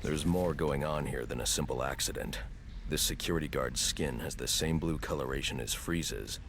There's more going on here than a simple accident. This security guard's skin has the same blue coloration as Friz's.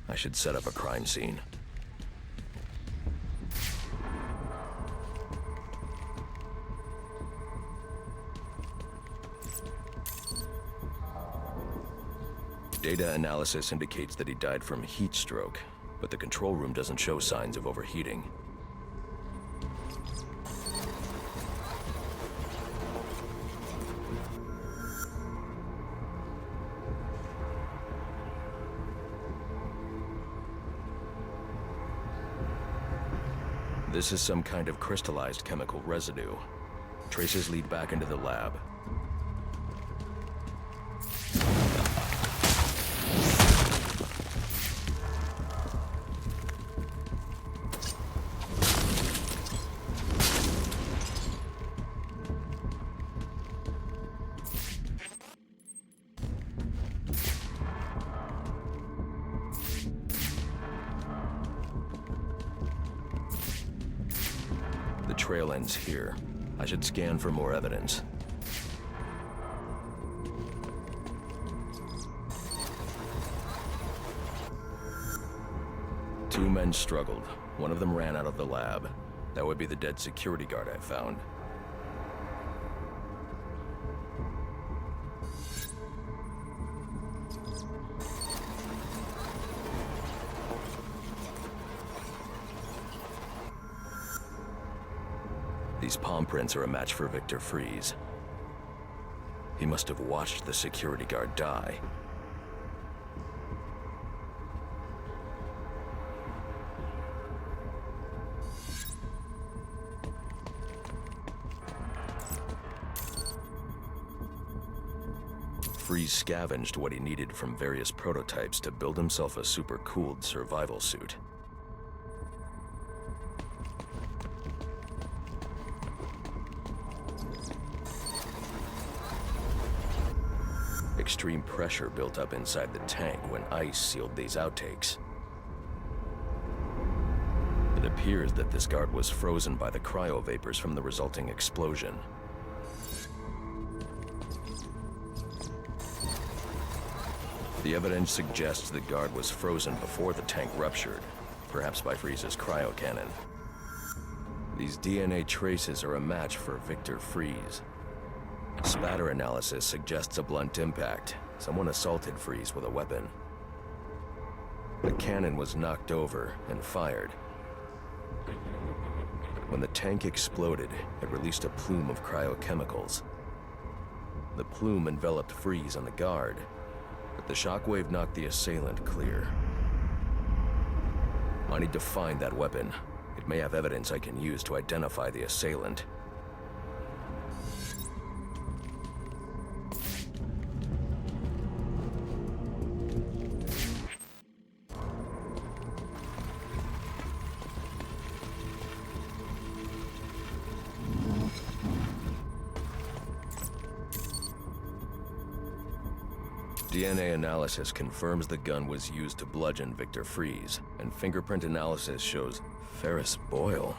I should set up a crime scene. Data analysis indicates that he died from heat stroke, but the control room doesn't show signs of overheating. This is some kind of crystallized chemical residue. Traces lead back into the lab. The trail ends here. I should scan for more evidence. Two men struggled. One of them ran out of the lab. That would be the dead security guard I found. These palm prints are a match for Victor Friz. He must have watched the security guard die. Friz scavenged what he needed from various prototypes to build himself a super-cooled survival suit. Extreme pressure built up inside the tank when ice sealed these outtakes. It appears that this guard was frozen by the cryo vapors from the resulting explosion. The evidence suggests the guard was frozen before the tank ruptured, perhaps by Friz's cryo cannon. These DNA traces are a match for Victor Friz. Spatter analysis suggests a blunt impact. Someone assaulted Friz with a weapon. The cannon was knocked over and fired. When the tank exploded, it released a plume of cryochemicals. The plume enveloped Friz and the guard, but the shockwave knocked the assailant clear. I need to find that weapon. It may have evidence I can use to identify the assailant. DNA analysis confirms the gun was used to bludgeon Victor Friz, and fingerprint analysis shows Ferris Boyle.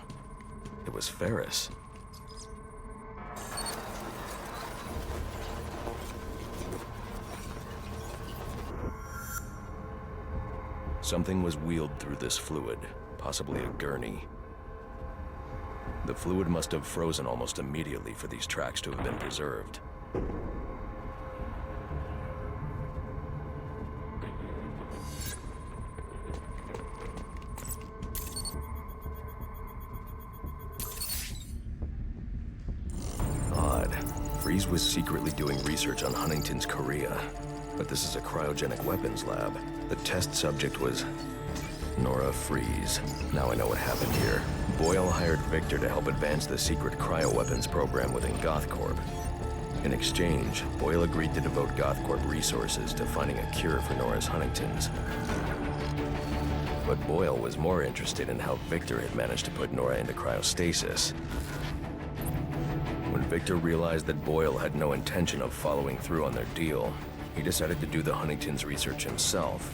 It was Ferris. Something was wheeled through this fluid, possibly a gurney. The fluid must have frozen almost immediately for these tracks to have been preserved. Friz was secretly doing research on Huntington's Korea, but this is a cryogenic weapons lab. The test subject was Nora Friz. Now I know what happened here. Boyle hired Victor to help advance the secret cryoweapons program within GothCorp. In exchange, Boyle agreed to devote GothCorp resources to finding a cure for Nora's Huntington's. But Boyle was more interested in how Victor had managed to put Nora into cryostasis. When Victor realized that Boyle had no intention of following through on their deal, he decided to do the Huntington's research himself.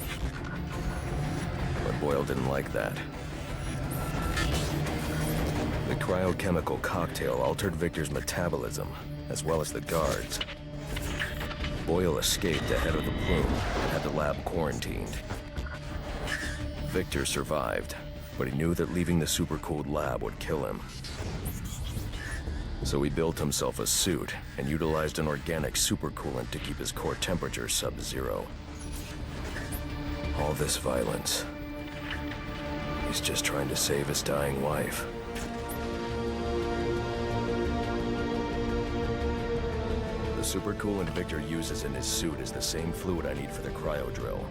But Boyle didn't like that. The cryochemical cocktail altered Victor's metabolism, as well as the guards. Boyle escaped ahead of the plume and had the lab quarantined. Victor survived, but he knew that leaving the supercooled lab would kill him. So he built himself a suit and utilized an organic supercoolant to keep his core temperature sub-zero. All this violence. He's just trying to save his dying wife. The supercoolant Victor uses in his suit is the same fluid I need for the cryo drill.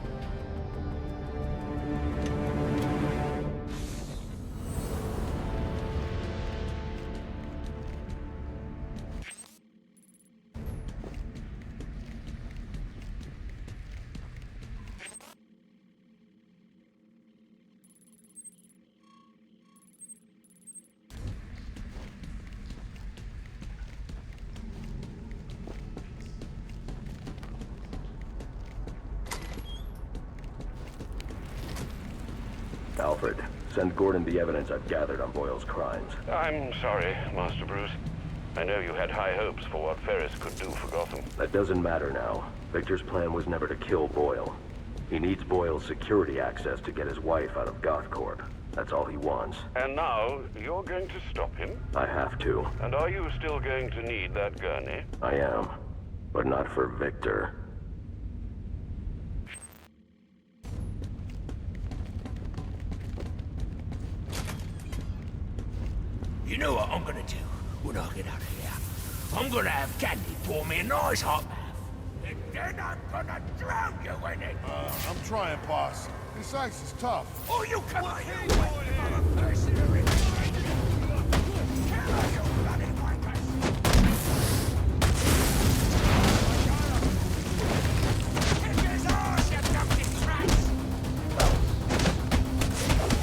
Alfred, send Gordon the evidence I've gathered on Boyle's crimes. I'm sorry, Master Bruce. I know you had high hopes for what Ferris could do for Gotham. That doesn't matter now. Victor's plan was never to kill Boyle. He needs Boyle's security access to get his wife out of GothCorp. That's all he wants. And now, you're going to stop him? I have to. And are you still going to need that gurney? I am. But not for Victor. You know what I'm gonna do when I get out of here? I'm gonna have candy pour me a nice hot bath. And then I'm gonna drown you in it. I'm trying, boss. This ice is tough. Oh, you come on, you mercenary! Kill you bloody bikers! Kick his arse, you dumpy tracks!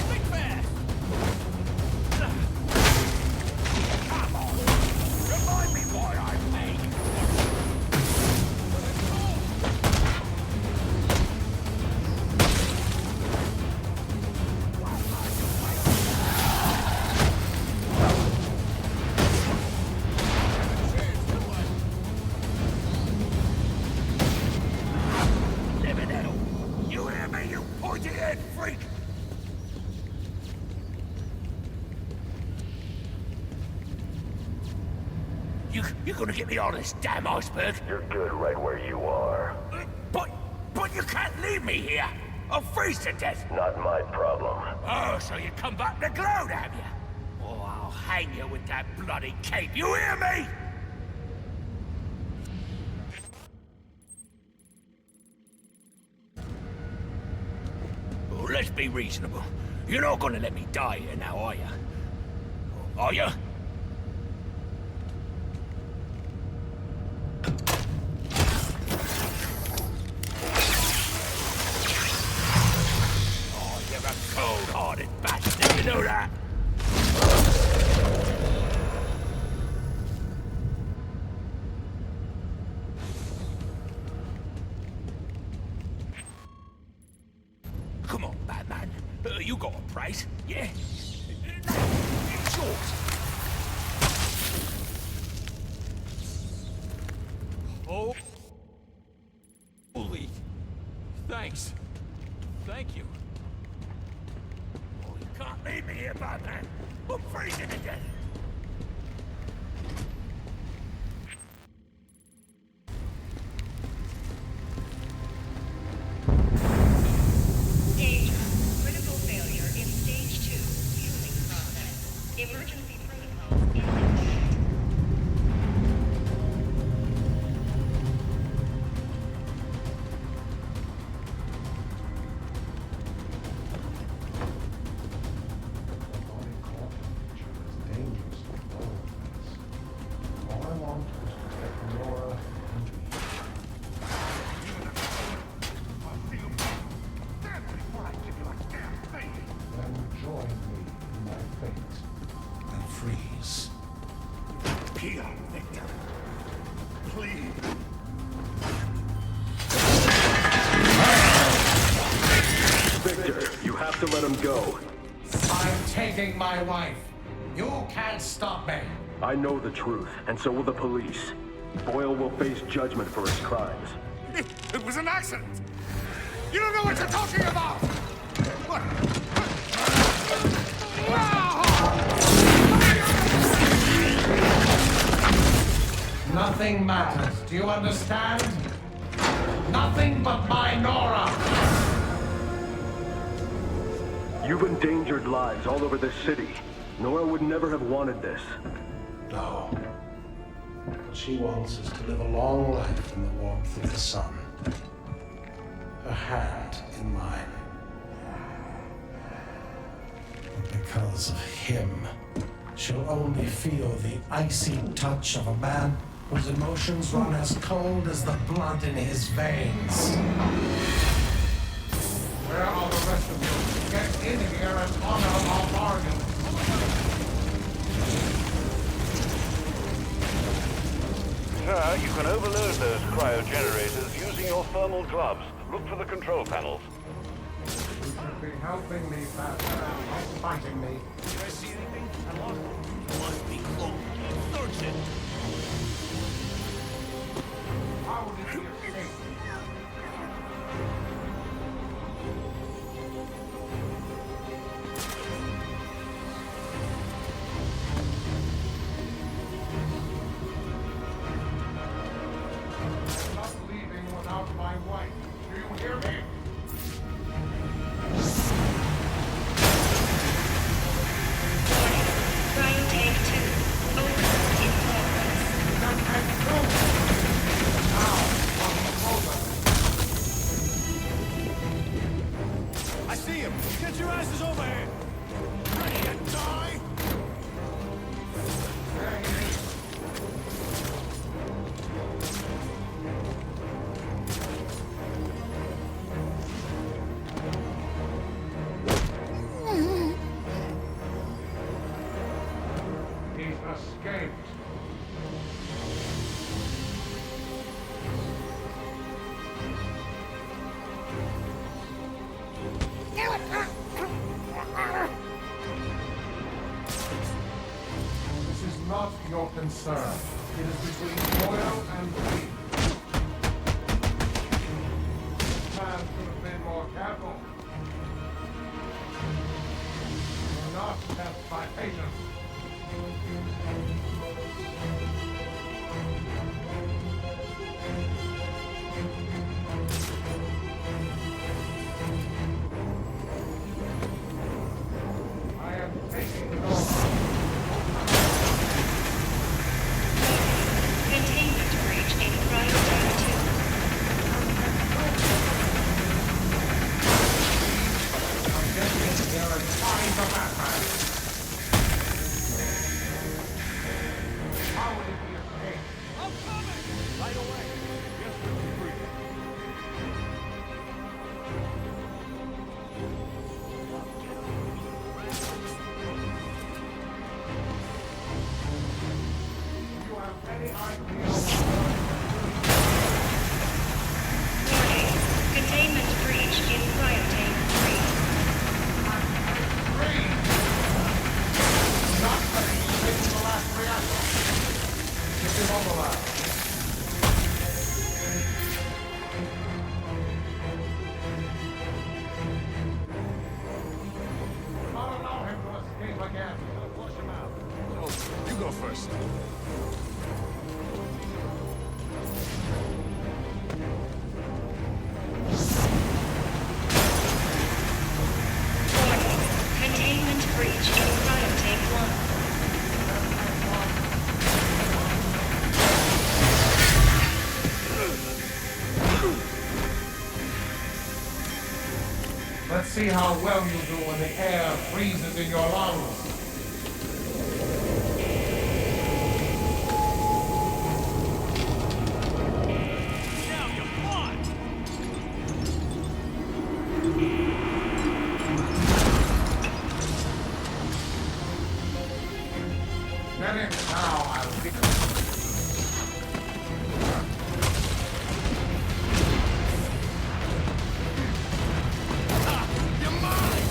Big bear! Come on! Remind me why I'm made! Living hell! You hear me, you pointy-head freak? You're gonna get me on this damn iceberg? You're good right where you are. But you can't leave me here! I'll freeze to death! Not my problem. Oh, so you come back to gloat, have you? Oh, I'll hang you with that bloody cape, you hear me? Oh, let's be reasonable. You're not gonna let me die here now, are you? Are you? Oh, you're a cold-hearted bastard, you know that? Come on, Batman. You got a price, yeah? It's yours. Oh. Holy. Thanks. Thank you. Oh, you can't leave me here, Batman. I'm freezing to death. Danger. Critical failure in stage 2. Fusing process. Emergency protocols in effect. Freeze. Here, Victor. Please. Victor, you have to let him go. I'm taking my wife. You can't stop me. I know the truth, and so will the police. Boyle will face judgment for his crimes. It was an accident! You don't know what you're talking about! What? Nothing matters. Do you understand? Nothing but my Nora! You've endangered lives all over this city. Nora would never have wanted this. No. What she wants is to live a long life in the warmth of the sun. Her hand in mine. And because of him, she'll only feel the icy touch of a man whose emotions run as cold as the blood in his veins. Where are the rest of you? Get in here and honor our bargain. Sir, you can overload those cryogenerators using your thermal gloves. Look for the control panels. You should be helping me, Batman, not fighting me. Did I see anything? I lost it. Must be close. Search it. How did he escape? I'm not leaving without my wife. Do you hear me? Cryo tank 2. Overload in progress. I see him! Get your asses over here! Ready to die? He's escaped. This is not your concern. It is between Boyle and me. This man could have been more careful. Do not test my patience. I am taking it over. Containment breach in cryo tank 2. I'm getting in here and find the Batman. How did he escape? I'm coming! Right away. Yes, Mr. Freeze. Do you have any idea? Warning. Containment breach in cryo tank 3. Three! Not letting you into the last reactor. Get him mobilized. Not allow him to escape again. Flush him out. No, you go first. Warning. Containment breach in cryo tank 1. Let's see how well you do when the air freezes in your lungs. Now you're fine! Get in now, I'll be... You're mine!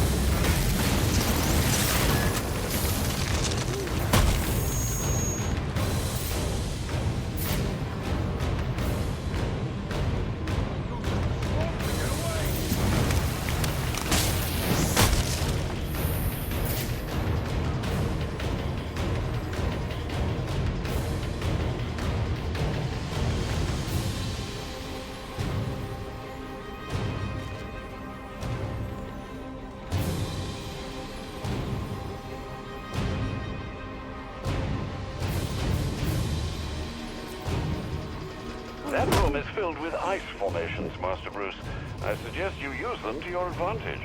room is filled with ice formations, Master Bruce. I suggest you use them to your advantage.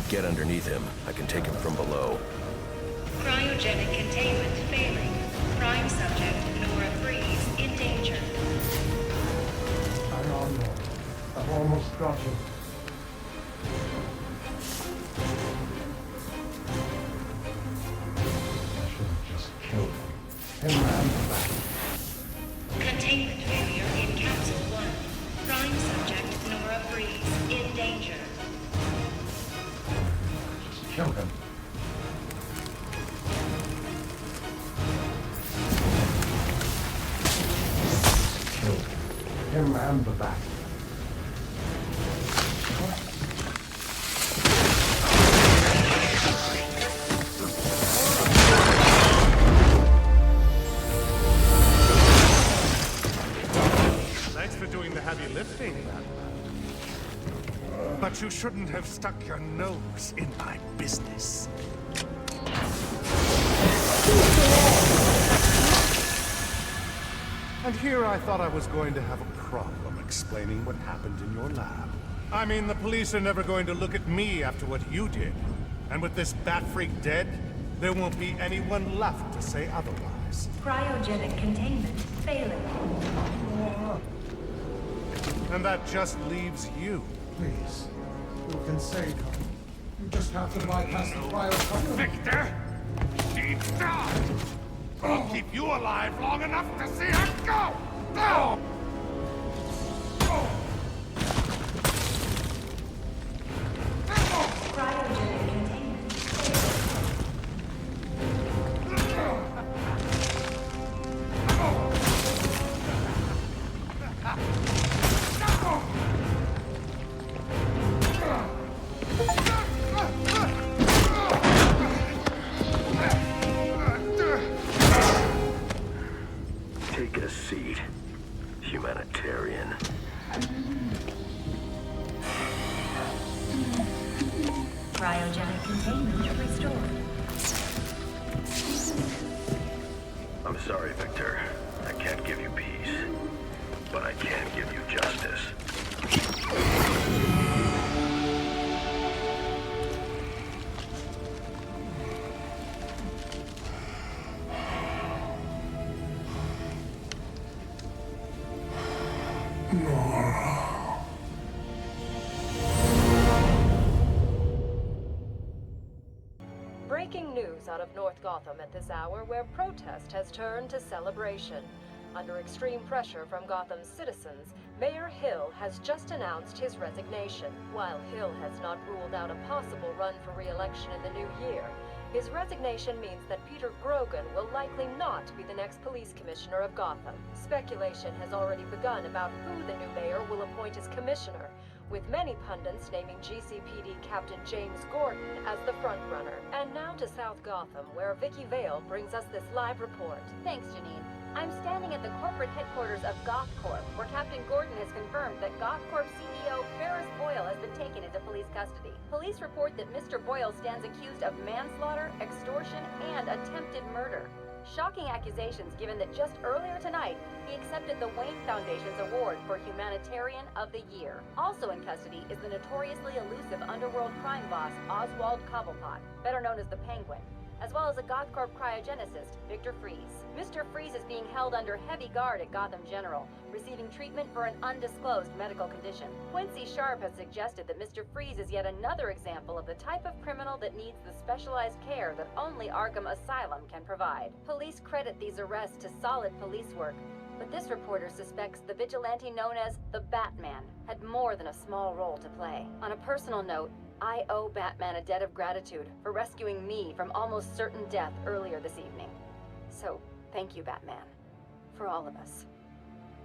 Get underneath him. I can take him from below. Cryogenic containment failing. Prime subject, Nora Freeze, in danger. Hang on, Nora. I've almost got you. I should have just killed him. Him and the back. Containment failure in Capsule 1. Prime subject, Nora Freeze, in danger. Kill him. Kill him and the back. Thanks for doing the heavy lifting, man. But you shouldn't have stuck your nose in my business. And here I thought I was going to have a problem explaining what happened in your lab. I mean, the police are never going to look at me after what you did. And with this bat freak dead, there won't be anyone left to say otherwise. Cryogenic containment failing. And that just leaves you. Please, you can save her. You just have to bypass the trial. Victor! She's died! I'll keep you alive long enough to see her go! No! Take a seat, humanitarian. Cryogenic containment restored. I'm sorry, Victor. I can't give you peace, but I can give you justice. Breaking news out of North Gotham at this hour, where protest has turned to celebration. Under extreme pressure from Gotham's citizens, Mayor Hill has just announced his resignation. While Hill has not ruled out a possible run for re-election in the new year, his resignation means that Peter Grogan will likely not be the next police commissioner of Gotham. Speculation has already begun about who the new mayor will appoint as commissioner, with many pundits naming GCPD Captain James Gordon as the frontrunner. And now to South Gotham, where Vicky Vale brings us this live report. Thanks, Janine. I'm standing at the corporate headquarters of GothCorp, where Captain Gordon has confirmed that GothCorp CEO Ferris Boyle has been taken into police custody. Police report that Mr. Boyle stands accused of manslaughter, extortion, and attempted murder. Shocking accusations given that just earlier tonight, he accepted the Wayne Foundation's award for Humanitarian of the Year. Also in custody is the notoriously elusive underworld crime boss, Oswald Cobblepot, better known as the Penguin, as well as a GothCorp cryogenicist, Victor Fries. Mr. Fries is being held under heavy guard at Gotham General, receiving treatment for an undisclosed medical condition. Quincy Sharp has suggested that Mr. Fries is yet another example of the type of criminal that needs the specialized care that only Arkham Asylum can provide. Police credit these arrests to solid police work, but this reporter suspects the vigilante known as the Batman had more than a small role to play. On a personal note, I owe Batman a debt of gratitude for rescuing me from almost certain death earlier this evening. So, thank you, Batman. For all of us.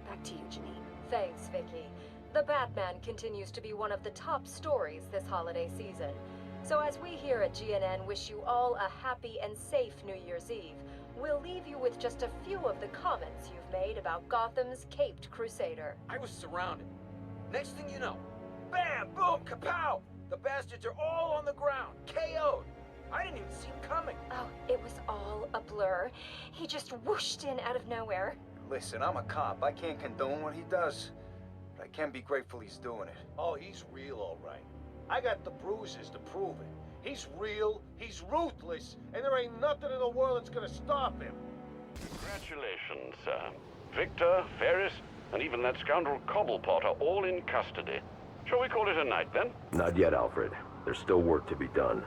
Back to you, Janine. Thanks, Vicky. The Batman continues to be one of the top stories this holiday season. So as we here at GNN wish you all a happy and safe New Year's Eve, we'll leave you with just a few of the comments you've made about Gotham's caped crusader. I was surrounded. Next thing you know, bam, boom, kapow! The bastards are all on the ground, KO'd. I didn't even see him coming. Oh, it was all a blur. He just whooshed in out of nowhere. Listen, I'm a cop. I can't condone what he does, but I can be grateful he's doing it. Oh, he's real, all right. I got the bruises to prove it. He's real, he's ruthless, and there ain't nothing in the world that's gonna stop him. Congratulations, sir. Victor, Ferris, and even that scoundrel Cobblepot are all in custody. Shall we call it a night, then? Not yet, Alfred. There's still work to be done.